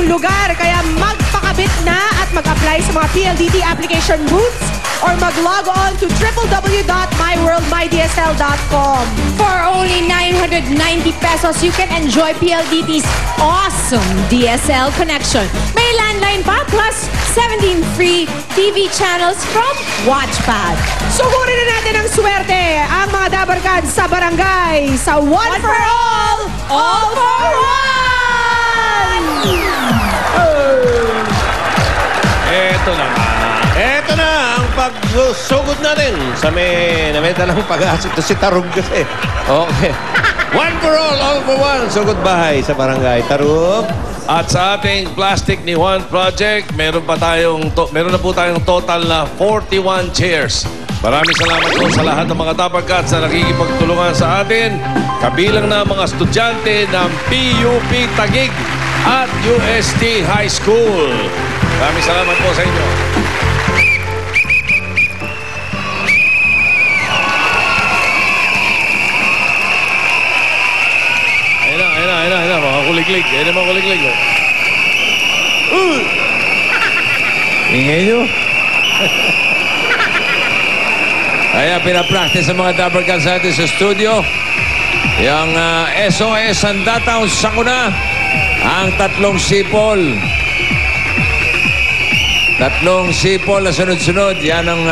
inyong lugar. Kaya magpakabit na at mag-apply sa mga PLDT application booths or mag-log on to www.myworldmydsl.com. For only 990 pesos, you can enjoy PLDT's awesome DSL connection. May landline pa plus 17 free TV channels from Watchpad. Sugurin na natin ang swerte ang mga Dabarkads sa barangay sa One for All for One! Eto na ang pagsugod natin sa may nametalang pag-aasik. Ito si Tarug kasi. Okay. One for all for one. Sugod bahay sa barangay. Tarug. At sa ating Plastic ni Juan project, meron na po tayong total na 41 chairs. Maraming salamat po sa lahat ng mga Dabarkads na nakikipagtulungan sa atin. Kabilang na mga estudyante ng PUP Taguig at UST High School. Maraming salamat po sa inyo. Ayun na, mga kuliglig. Ayun na mga kuliglig. Ingay nyo. Kaya pinapractice sa mga Dabarkads natin sa studio. Yung SOS Sandataw Sakuna. Ang tatlong sipol. Tatlong sipol na sunod-sunod. Yan ang...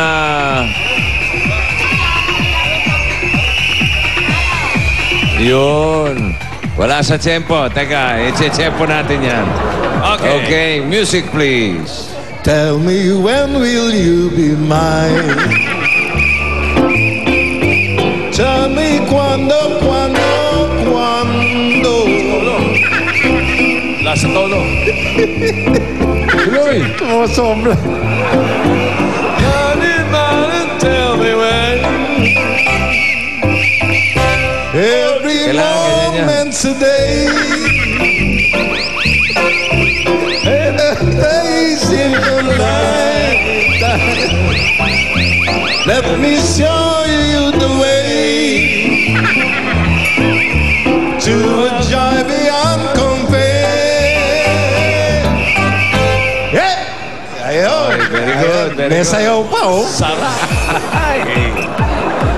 Yun. Wala sa tempo. Teka, i-tempo natin yan. Okay, music please. Tell me when will you be mine? Tell me cuando. Lasa tolo. Tuloy. Sombra. Tell me when. Every moment today. Days in your life. Let me show you the way to a joy beyond compare. Yeah! Ayaw! Very good. May sayaw pa, oh. Sarap.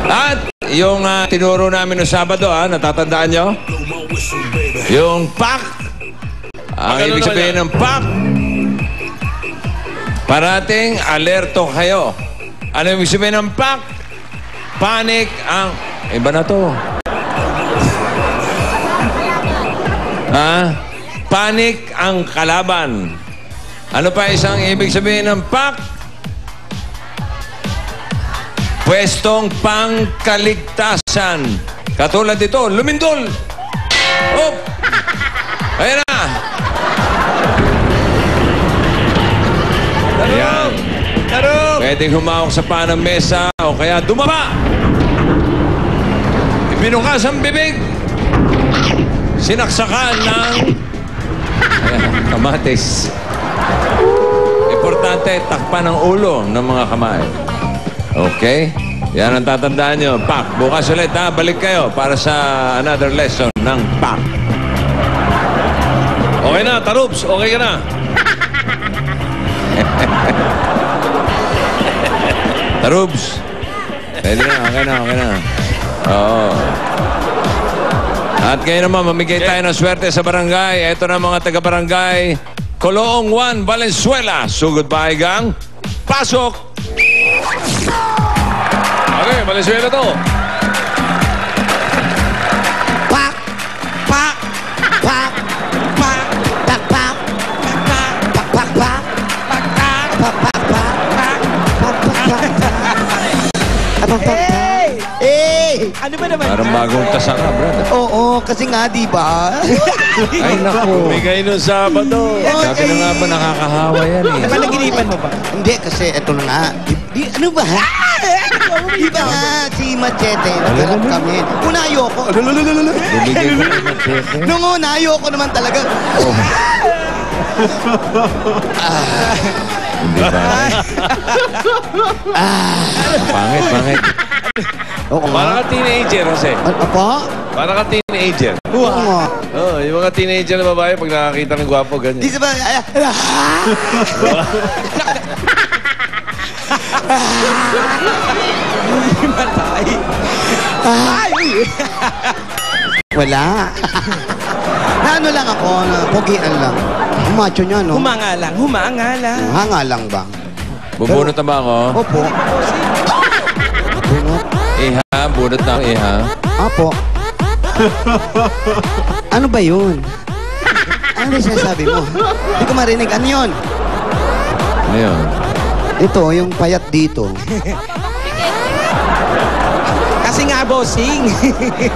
At yung tinuro namin noong Sabado, natatandaan nyo? Yung PAK. Ang ibig sabihin ng PAK, parating alerto kayo. Ano ibig sabihin ng PAK? Panic ang... Iba na to. Panic ang kalaban. Ano pa isang ibig sabihin ng PAK? Pwestong pangkaligtasan. Katulad dito, lumindol. Op! Ayan na. Ayan. Pwedeng humawak sa panang mesa o kaya dumaba. Ibinukas ang bibig. Sinaksakan ng kamatis. Importante, takpan ang ulo ng mga kamay. Okay? Yan ang tatandaan nyo. PAK. Bukas ulit, balik kayo para sa another lesson ng PAK. Okay na, Tarubs. Okay ka na. Tarubs. Pwede na, okay na. Oo. At ngayon naman, mamigay tayo ng swerte sa barangay. Ito na mga taga-barangay. Coloong Juan, Valenzuela. Sugod bahay gang. Pasok! Okay, Valenzuela to. Pak! Pak! Pak! Pak! Tak! Pak! Pak! Pak! Pak! Pak! Pak! Pak! Pak! Hey! Ano ba naman? Parang bagong kasaka, brother. Oo, kasi nga, di ba? Ay, naku. Bigay nung Sabado. Sabi na nga ba, nakakahawa yan eh. Panaginipan mo ba? Hindi, kasi eto na nga. Ano ba? Di ba nga, si Machete, nagharap kami. Una, ayoko. Bibigay ko ng machete. Nung una, ayoko naman talaga. Hindi ba? Pangit. Oo nga. Parang ka teenager, Jose. Apa? Para ka teenager. Oo. Oh, yung mga teenager na babae, pag nakakita ng gwapo, ganyan. Di sa ba? Wala. Ano lang ako, pugian lang. Macho niya, no? Humanga lang, humanga lang. Hanga lang ba? Bubunot na ba ako? Opo. Bunot. Iha, bunot na ang iha. Apo. Ano ba yun? Ano ba yung sinasabi mo? Hindi ko marinig. Ano yun? Ano yun? Ito, yung payat dito. Kasi nga, bossing.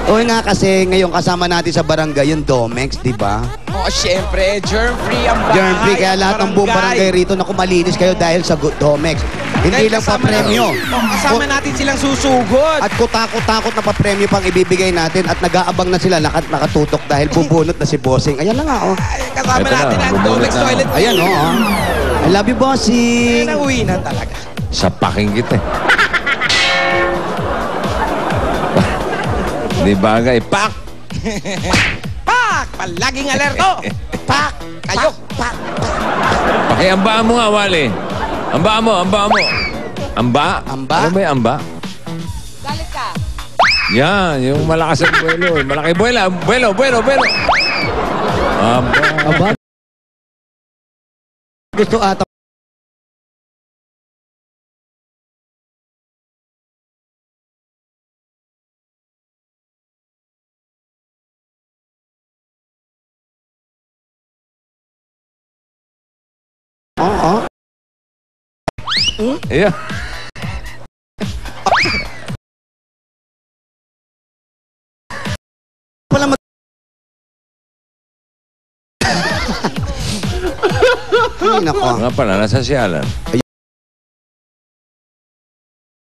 O nga kasi ngayon kasama natin sa barangay yung Domex, di ba? Oh, syempre, germ-free ang bahay. Germ-free, kaya lahat ng buong barangay rito na kumalinis kayo dahil sa Domex. Hindi lang pa premyo. Kasama natin silang susugod. At kutakot-takot na pa-premyo pang ibibigay natin at nag-aabang na sila nakatutok dahil bubunot na si Bossing. Ayan na nga, oh. Kasama Ito na, natin ang bubunot Domex na. Toilet. Ayan, oh. I love you, Bossing. Yan ang uwi na talaga. Sa paking kita. Di bagay. Pak! Pak! Palaging alerto! Pak! Kayo! Pak! Pakiambaan mo nga, Wally. Ambaan mo, ambaan mo. Amba? Amba? Ano ba yung amba? Galit ka. Yan, yung malakas ang buwelo. Malaki buwelo. Buwelo, buwelo, buwelo. Amba. Aba? Gusto ata. Oo. Yeah. Pala mag... Ay, nako. Nga pala, nasa si Alan.